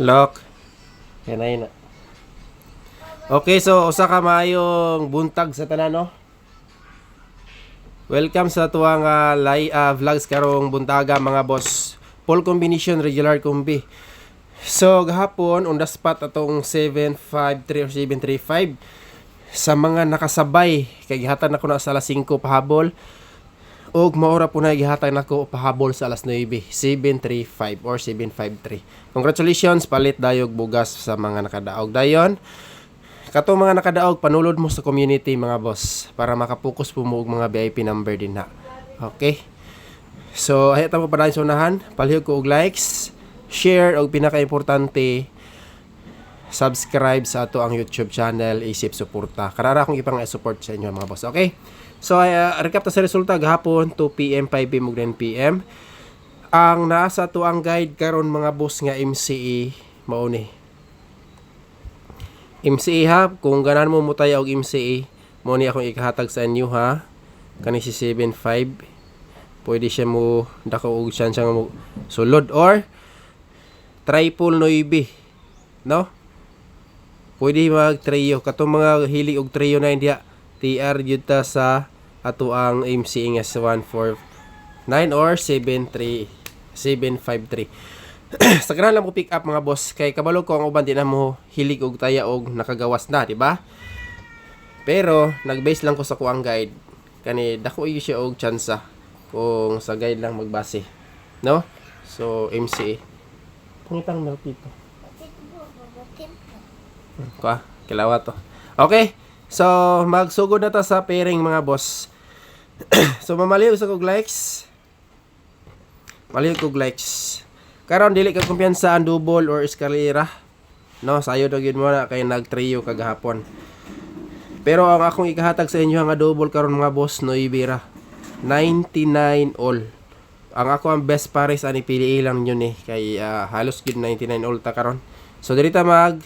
Lock. Kanay na. Okay, so usa ka maayong buntag sa tanan, no? Welcome sa tuwang vlogs karong buntaga mga boss. Full combination regular combi. So gahapon on the spot atong 753 or 735 sa mga nakasabay kay gihatag nako na sa alas 5 pahabol. Og maura po na gihatag nako pahabol sa alas 9, 735 or 753. Congratulations, palit dayog bugas sa mga nakadaog dayon. Katong mga nakadaog, panulod mo sa community mga boss para makapokus po mo og mga VIP number din na. Okay? So, ay mo pa dahil sa unahan. Palihog ko og likes, share, og pinaka-importante, subscribe sa ato ang YouTube channel, isip suporta. Karara akong ipang support sa inyo mga boss. Okay? So, recap ta sa resulta gahapon 2 PM, 5 PM ug 9 PM. Ang nasa to ang guide karon mga boss nga MCE mao ni. MCE ha, kung ganan mo mutaya og MCE, mo ni akong ikahatag sa inyo ha. Kani si 75. Pwede siya mo dako og chance nga mo sulod or triple 9, no? Pwede mag trio katong mga hili og trio na diha. TR jud ta sa ato ang MCE nga 149 or 753. Sa kanan lang mo pick up mga boss kay kabalo ko ang uban di na mo hilig og taya og nakagawas na, di ba? Pero nag-base lang ko sa kuang guide kani dako iyo siya og tsansa kung sa guide lang magbase, no? So MCE pangitang milk dito. Ka, kilawa to. Okay. So magsugod na ta sa pairing mga boss. So mamaliw sa kog likes. Maliw kog likes. Karon dili ka kumpiyansa ang double or escalera. No, sayo na gyud mo na kay nag-trio kagahapon. Pero ang akong ikahatag sa inyo nga double karon mga boss no ibira. 99 all. Ang ako ang best pares ani pili lang yun eh kay halos gid 99 all ta karon. So diri ta mag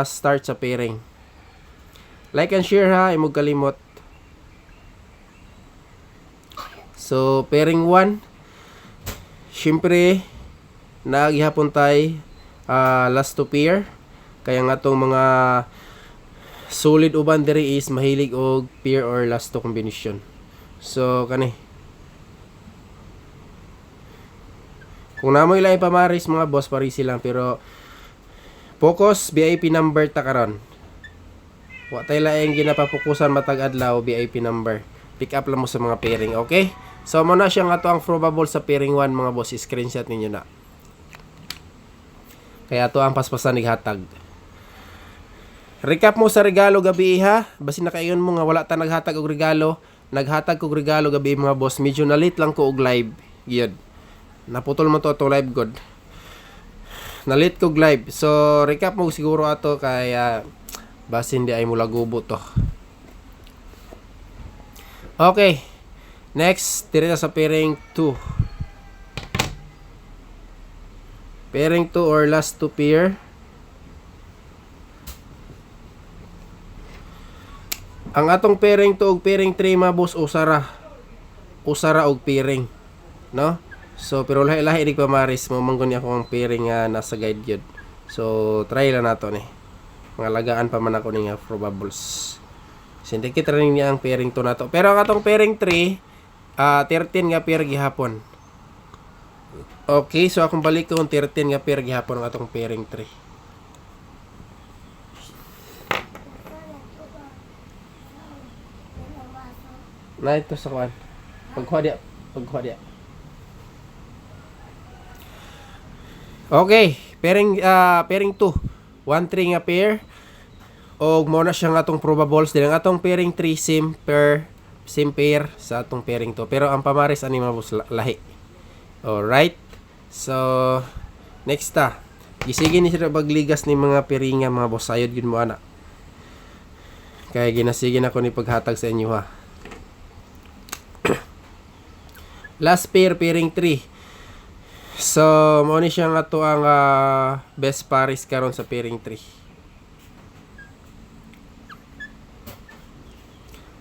start sa pairing. Like and share ha, imong kalimot. So pairing 1. Siyempre naghihapon tay last to pair kaya nga tong mga solid uban diri is mahilig og pair or last to combination. So kani kung namoy ilay pamaris mga boss parisi lang pero focus VIP number ta karon. Wa tay laing ginapapukusan matag adlaw VIP number. Pick up lang mo sa mga pairing, okay? So mo na siya nga to ang probable sa pairing 1 mga boss, screenshot ninyo na. Kaya to ang paspasan nighatag. Recap mo sa regalo gabi ha. Basin nakaingon mo nga wala ta naghatag og regalo. Naghatag og regalo gabi mga boss. Medyo nalit lang ko og live. Gyud. Naputol mo to live god. Nalit ko og live. So recap mo siguro ato kaya basin di ay mula gubo to. Okay. Next, tira sa pairing 2. Pairing 2 or last 2 pair. Ang atong pairing 2 ug pairing 3 mga boss usara. Usara og pairing, no? So pero lahi-lahi dig pamaris mo manggon ni ako ang pairing nga nasa guide yun. So try lang nato ni. Mga lagaan pa man ako ni nga probables. Sindikit rin niya ang pairing 2 nato. Pero ang atong pairing 3 13 nga pair gihapon. Okay, so akong balik ko 13 nga pair gihapon ang atong pairing 3. Na ito sa kuan. Pagkuha dia. Okay, pairing 2. 1-3 nga pair. Og mo na siya nga atong probables din ang atong pairing 3 same pair sa atong pairing to. Pero ang pamaris ani mga boss lahi. Alright. So next ta. Gisige ni sila pagligas ni mga pairingan mga boss sayod gyud mo ana. Kaya ginasige na ko ni paghatag sa inyo ha. Last pair pairing 3. So mo ni siya nga to ang best pares karon sa pairing 3.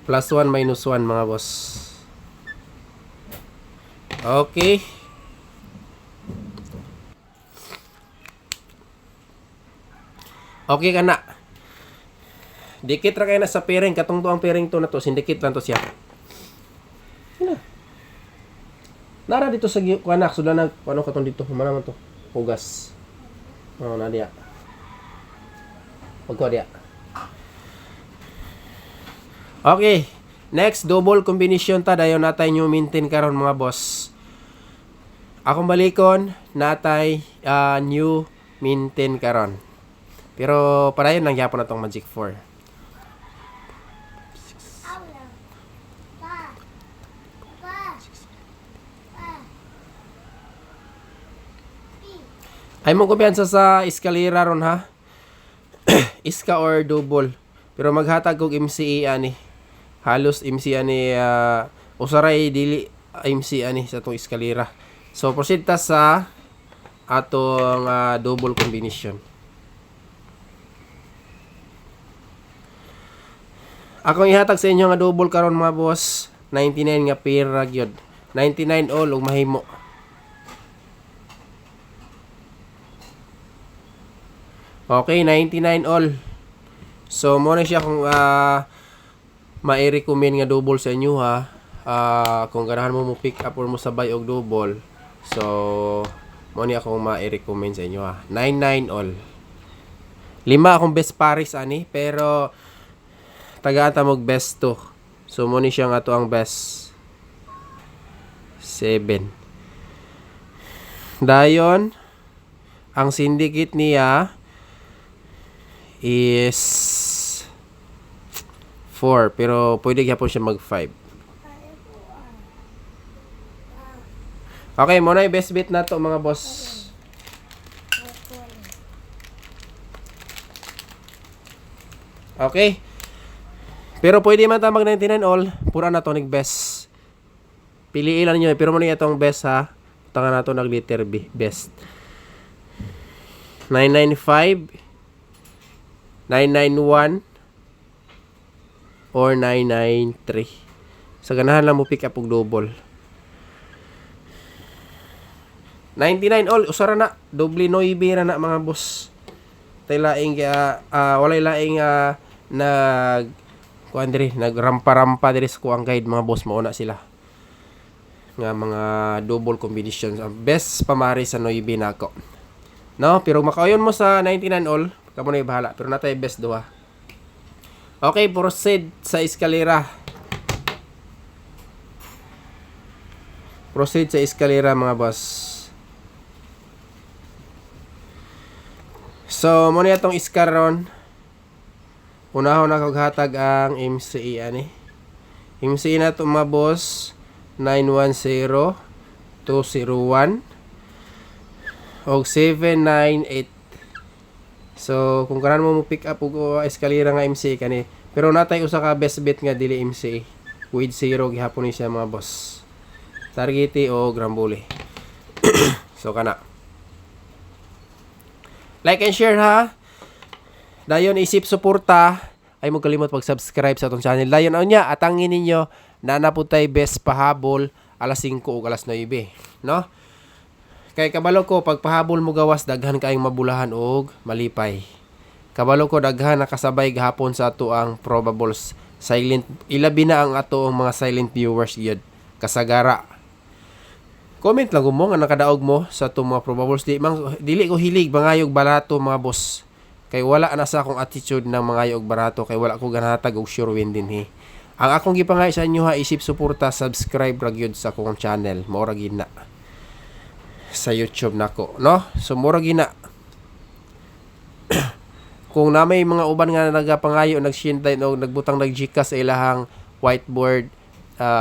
Plus 1 minus 1 mga boss. Okay. Okay ka na. Dikit ra kayo na sa pairing. Katong to ang pairing to na to. Sindikit lang to siya. Yan. Nara dito sa kuanak. Sudah na, ano katong dito. Humana man to. Hugas. Oh, na diya. Pagko diya. Okay. Next, double combination ta. Dayon natay new maintain karon mga boss. Akong balikon, natay new maintain karon. Pero padayon lang yapon na tong Magic 4. Ay mo kumpiyansa sa eskalera ron ha. Iska or double. Pero maghatag kog MCE ani. Halos MC ani usaray dili MC ani sa tong eskalera. So proceed ta sa atong double combination. Akong ihatag sa inyo nga double karon mga boss, 99 nga pair ra gyud. 99 all ug mahimo. Okay, 99 all. So mo na siya kung mai-recommend nga double sa inyo ha. Kung ganahan mo pick up or mo sabay og double. So mo ni akong mai-recommend sa inyo ha. 99 all. 5 akong best pares ani, pero tagaan ta mog best 2. So mo ni siya nga to ang best 7. Dayon ang syndicate niya is 4, pero pwede gyapon siya mag 5. Okay, muna yung best bet na to mga boss. Okay. Pero pwede man ta mag 99 all, pura na to nig best. Piliin lang niyo, pero muna itong best ha. Tanga na to nag letter B, best. 995, 991 or 993. Sa ganahan lang mo pick up og double. 99 all usara na, doble 9 ra na mga boss. Tay laing walay laing nag kuan diri, nagrampa-rampa diri sa kuang guide mga boss, mauna sila. Nga mga double combinations. Ang best pamari sa 9 nako. No, pero makayon mo sa 99 all, kamo na bahala. Pero natay best duha. Okay, proceed sa eskalera. Proceed sa eskalera mga boss. So, mo niya tong iskaron. Unahon na kaghatag ang MCE ani. MCE na to mga boss 910 201 og 798. So, kung kanan mo pick up og eskalera nga MCE kani. Pero natay usa ka best bet nga dili MCE. With 0 gihapon ni siya mga boss. Targeti o Grambuli. So, kana. Like and share ha. Dayon isip suporta. Ay mo kalimot pag-subscribe sa atong channel. Dayon unya atangin ninyo na naputay best pahabol alas 5 o alas 9, no? Kay kabalo ko pag pahabol mo gawas daghan kaayong mabulahan og malipay. Kabalo ko daghan nakasabay gahapon sa ato ang probables silent, ilabi na ang ato ang mga silent viewers gyud kasagara. Comment lang mo nga nakadaog mo sa ato mga probables. Dili ko hilig mangayog barato mga boss. Kay wala na sa akong attitude ng mangayog barato, kay wala ko ganhatag og sure win din Ang akong gipangay sa inyo ha, isip suporta, subscribe ra gyud sa akong channel. Mao ra gina sa YouTube nako, no? So mura gina. Kung na may mga uban nga nagapangayo, nagshintay o nagbutang nagjikas sa ilahang whiteboard,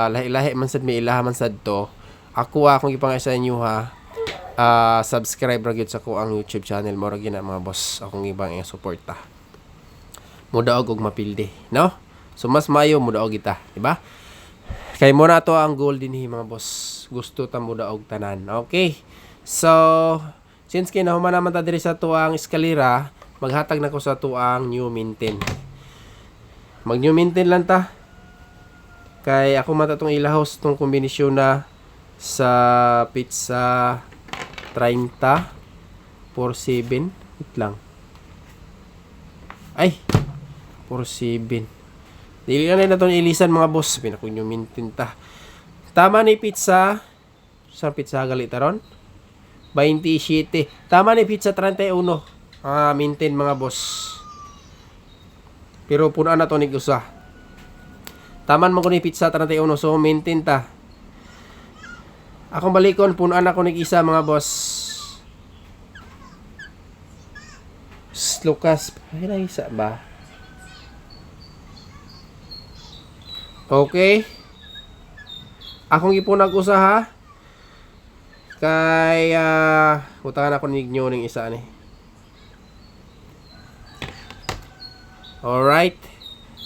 lahi-lahi man sad may ilaha man sad to. Ako akong gipangay sa inyo ha. Subscribe ra gyud sa ko ang YouTube channel. Mura gina mga boss. Akong ibang suporta. Mudaog og mapildi, no? So mas mayo mudaog kita, di ba? Kay mo na to ang goal din mga boss. Gusto ta mudaog tanan. Okay. So, since kinahuman naman ta diri sa tuang eskalera, maghatag na ko sa tuang new maintain. Mag new maintain lang ta. Kay ako matatong ilahos tong kombinasyon na sa pizza 30 for 7. Wait lang. Ay, 47. Dili na ito ilisan mga boss. Pinakunyumintin ta. Tama ni pizza. Sa pizza galita ron? 27. Tama ni pizza 31. Mintin mga boss. Pero punan na to ni usa. Taman mo ko ni pizza 31. So, mintin ta. Akong balikon, punan ako ni isa mga boss. Lucas. Ay, na isa ba? Okay. Akong ipunag usa ha. Kay utangan ako ninyo ning isa ni. Alright.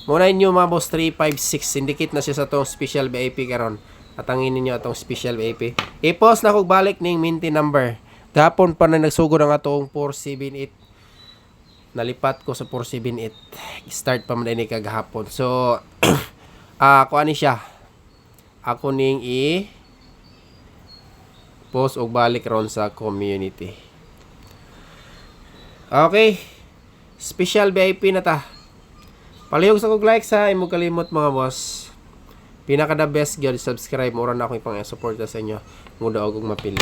Muna inyo mga boss 356. Indicate na siya sa tong special VIP karon. Atangin ninyo atong special VIP. I-post na kog balik ning minty number. Gapon pa na nagsugod ang atong 478. Nalipat ko sa 478. Start pa man ni kagahapon. So ako ani siya. Ako ning post og balik ron sa community. Okay. Special VIP na ta. Palihog sa kog like sa imo kalimot mga boss. Pinaka the best gyud subscribe mo ron ako ipang support sa inyo. Muda og mapili.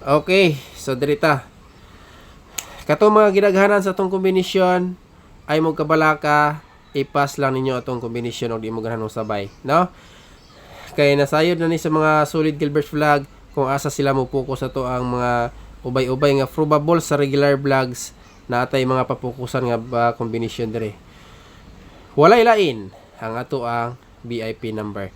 Okay, so dirita. Kato mga ginaghanan sa tong kombinasyon ay mo kabalaka, i-pass lang ninyo atong kombinasyon og di mo ganahan sabay, no? Kay nasayod na ni sa mga solid Gilbert vlog kung asa sila mo focus sa to ang mga ubay-ubay nga probable sa regular vlogs na atay mga papukusan nga kombinasyon dire. Walay lain ang ato ang VIP number.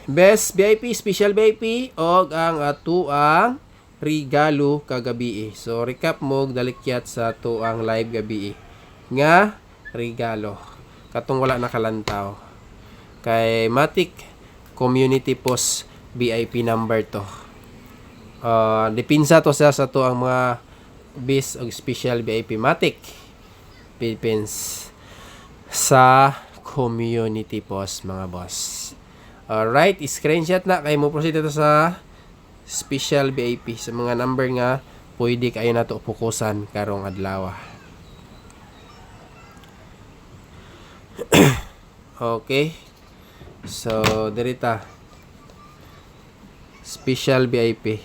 Best VIP, special VIP og ang ato ang regalo kagabi. So recap mo dalikyat sa ato ang live gabi nga regalo. Katong wala nakalantaw. Kay Matic Community Post VIP number to. Depinsa to sa to ang mga base og special VIP Matic Philippines sa Community Post mga boss. Alright, screenshot na kay mo proceed to sa special VIP sa mga number nga pwede kayo na to pukusan karong adlaw. Okay. So, dirita. Special VIP.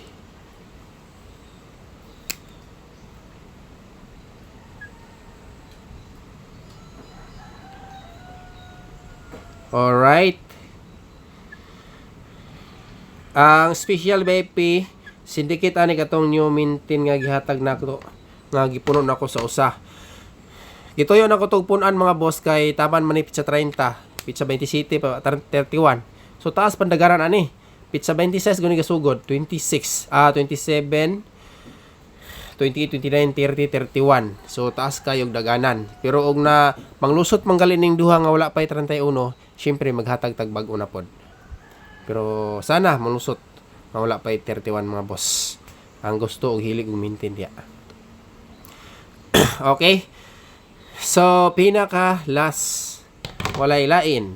Alright. Ang special VIP, syndicate ani katong new mintin nga gihatag nako nga gipuno nako sa usa. Gituyo na ko tog punan mga boss kay taban man ni pizza 30, pizza 27 pa 31. So taas pandagaran ani. Pizza 26 guni gasugod 26, 27 28, 29, 30, 31. So taas kayog daganan. Pero og na panglusot manggali ning duha nga wala pay 31, syempre maghatag tag bag-o na pod. Pero sana malusot nga wala pay 31 mga boss. Ang gusto og hilig umintin diya. Okay. So, pinaka last walay lain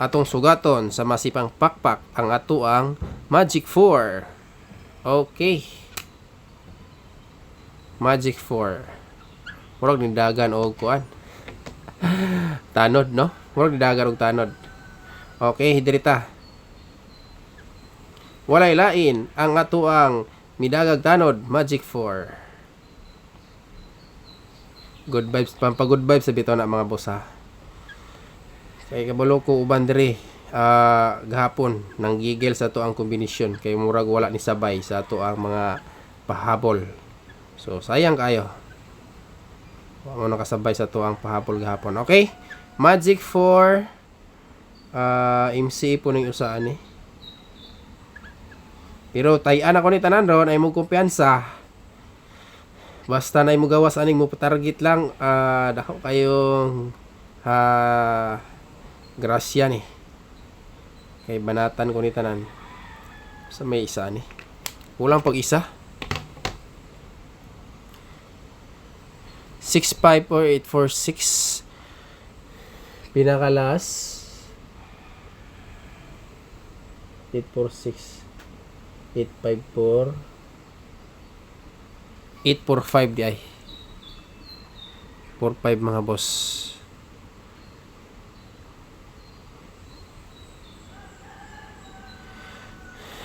atong sugaton sa masipang pakpak ang ato ang Magic 4. Okay. Magic 4. Murag ni dagan og kuan. Tanod, no? Murag ni dagan og tanod. Okay, dirita. Walay lain ang ato ang midagag tanod Magic 4. Good vibes, pampagood vibes sa bitaw na mga boss ha. Kay kabalo ko uban diri gahapon nang gigil sa to ang kombinasyon kay murag wala ni sabay sa to ang mga pahabol. So sayang kayo. Wala mo nakasabay sa to ang pahabol gahapon. Okay? Magic 4 MC po ning usaan ni. Pero tayan ako ni tanan ron ay mo kumpiyansa. Basta na mo gawas aning mo target lang dako kayong grasya ni. Kay banatan ko ni tanan. Sa may isa ni. Kulang pag isa. 654846 pinakalas 846 854 845 di ay. 45 mga boss.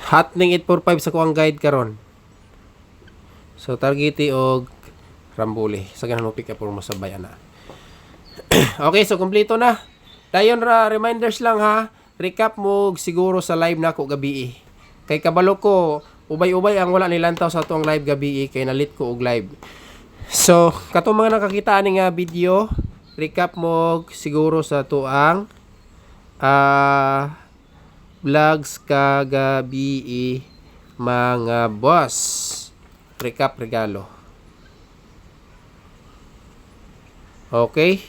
Hot ning 845 sa kuang guide karon. So targeti og Rambuli. Sa ganang pick up mo sa bayan na. Okay, so kompleto na. Dayon ra reminders lang ha. Recap mo siguro sa live na ko gabi. Kay kabalo ko ubay-ubay ang wala nilantaw sa tuong live gabi kay nalit ko og live. So katong mga nakakita ani nga video, recap mo siguro sa tuang vlogs kagabi mga boss. Recap regalo. Okay?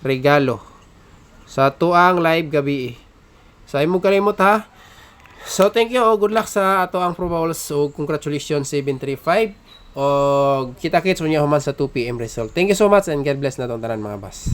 Regalo. Sa tuang live gabi. So imo kalimot ha. So thank you o good luck sa ato ang Pro Bowls. So congratulations 735. O kita-kits unya human sa 2 PM result. Thank you so much and God bless na tong tanan mga boss.